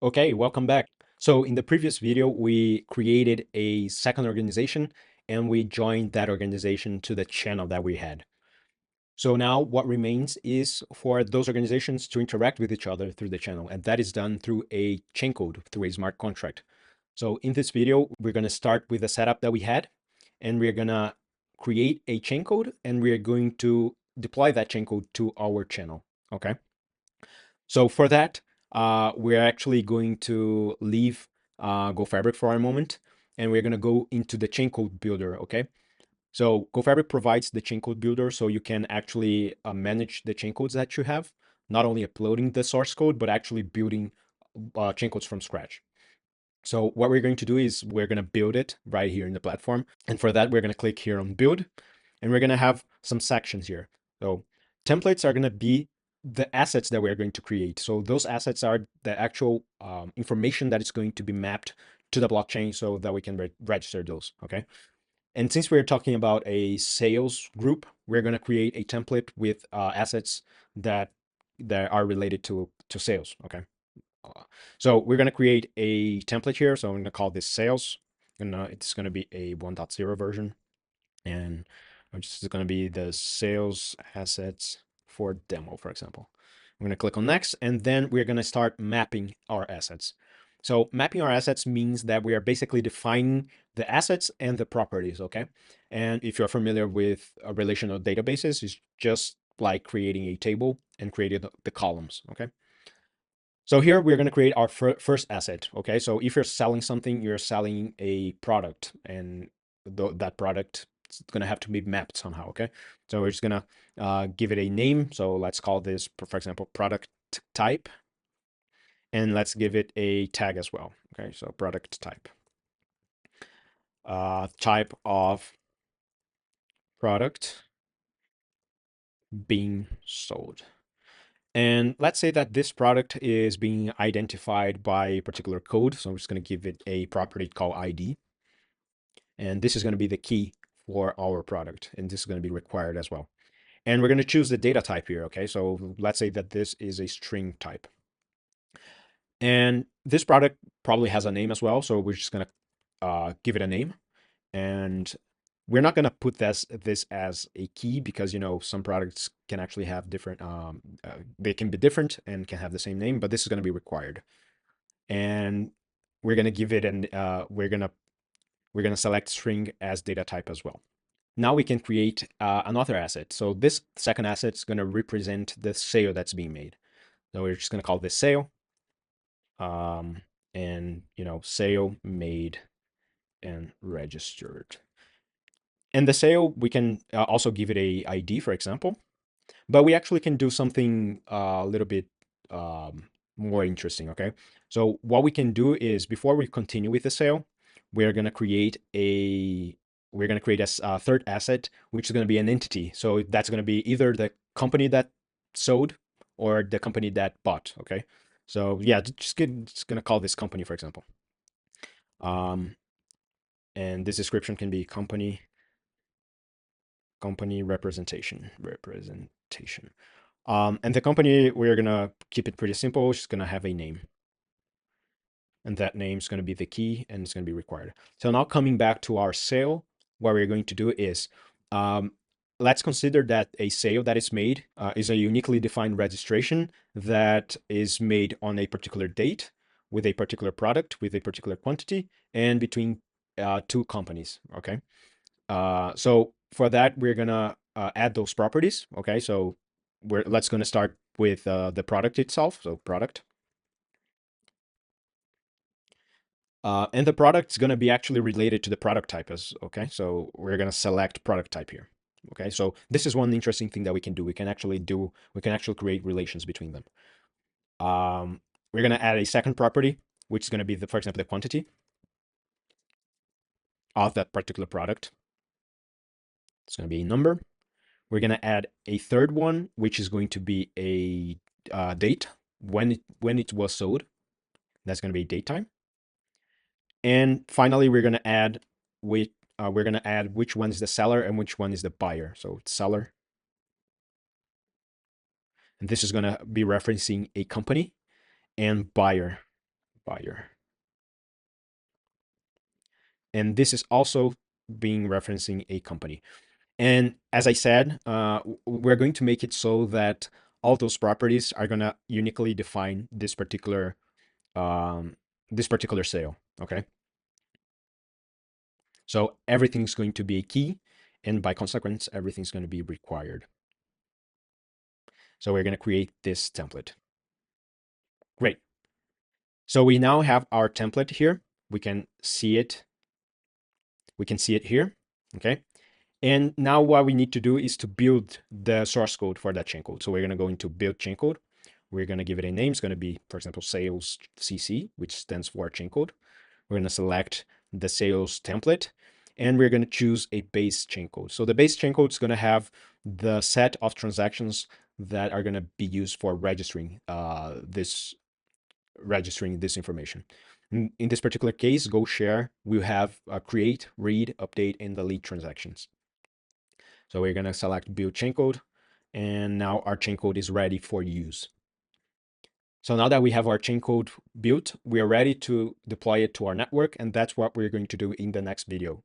Okay, welcome back. So in the previous video, we created a second organization and we joined that organization to the channel that we had. So now what remains is for those organizations to interact with each other through the channel, and that is done through a chain code, through a smart contract. So in this video, we're going to start with the setup that we had, and we're going to create a chain code, and we're going to deploy that chain code to our channel. Okay. So for that, we're actually going to leave GoFabric for a moment, and we're going to go into the chain code builder. Okay. So GoFabric provides the chain code builder, so you can actually manage the chain codes that you have, not only uploading the source code, but actually building chain codes from scratch. So what we're going to do is we're going to build it right here in the platform. And for that, we're going to click here on build, and we're going to have some sections here. So templates are going to be the assets that we're going to create. So those assets are the actual information that is going to be mapped to the blockchain so that we can register those. Okay. And since we're talking about a sales group, we're going to create a template with assets that are related to sales. Okay. So we're going to create a template here. So I'm going to call this sales, and it's going to be a 1.0 version, and this is going to be the sales assets for demo, for example. I'm going to click on next, and then we're going to start mapping our assets. So mapping our assets means that we are basically defining the assets and the properties, okay? And if you're familiar with relational databases, it's just like creating a table and creating the columns, okay? So here we're going to create our first asset, okay? So if you're selling something, you're selling a product, and that product is going to have to be mapped somehow, okay? So we're just going to give it a name. So let's call this, for example, product type, and let's give it a tag as well, okay? So product type, type of product being sold. And let's say that this product is being identified by a particular code. So I'm just going to give it a property called ID. And this is going to be the key for our product. And this is going to be required as well. And we're going to choose the data type here. Okay. So let's say that this is a string type. And this product probably has a name as well. So we're just going to give it a name. And we're not going to put this as a key because, you know, some products can actually have different, they can be different and can have the same name, but this is going to be required. And we're going to give it an, we're going to select string as data type as well. Now we can create another asset. So this second asset is going to represent the sale that's being made. So we're just going to call this sale. And, you know, sale made and registered. And the sale, we can also give it a ID, for example, but we actually can do something a little bit more interesting, okay? So what we can do is before we continue with the sale, we're going to create a third asset, which is going to be an entity. So that's going to be either the company that sold or the company that bought, okay? So yeah, just going to call this company, for example. And this description can be company representation. And the company, we're gonna keep it pretty simple. It's gonna have a name, and that name is gonna be the key, and it's gonna be required. So now coming back to our sale, what we're going to do is, let's consider that a sale that is made is a uniquely defined registration that is made on a particular date with a particular product, with a particular quantity, and between two companies, okay? So for that, we're gonna add those properties. Okay, so let's gonna start with the product itself. So product, and the product is gonna be actually related to the product type as okay. So we're gonna select product type here. Okay, so this is one interesting thing that we can do. We can actually create relations between them. We're gonna add a second property, which is gonna be for example, the quantity of that particular product. It's gonna be a number. We're going to add a third one, which is going to be a date when it was sold. That's going to be date time. And finally, we're going to add which one is the seller and which one is the buyer. So it's seller. And this is going to be referencing a company, and buyer buyer. And this is also being referencing a company. And as I said, we're going to make it so that all those properties are going to uniquely define um, this particular sale. Okay. So everything's going to be a key, and by consequence, everything's going to be required. So we're going to create this template. Great. So we now have our template here. We can see it. We can see it here. Okay. And now what we need to do is to build the source code for that chain code. So we're going to go into build chain code. We're going to give it a name. It's going to be, for example, sales CC, which stands for chain code. We're going to select the sales template, and we're going to choose a base chain code. So the base chain code is going to have the set of transactions that are going to be used for registering this information. In this particular case, GoShare will have create, read, update, and delete transactions. So we're going to select build chain code, and now our chain code is ready for use. So now that we have our chain code built, we are ready to deploy it to our network, and that's what we're going to do in the next video.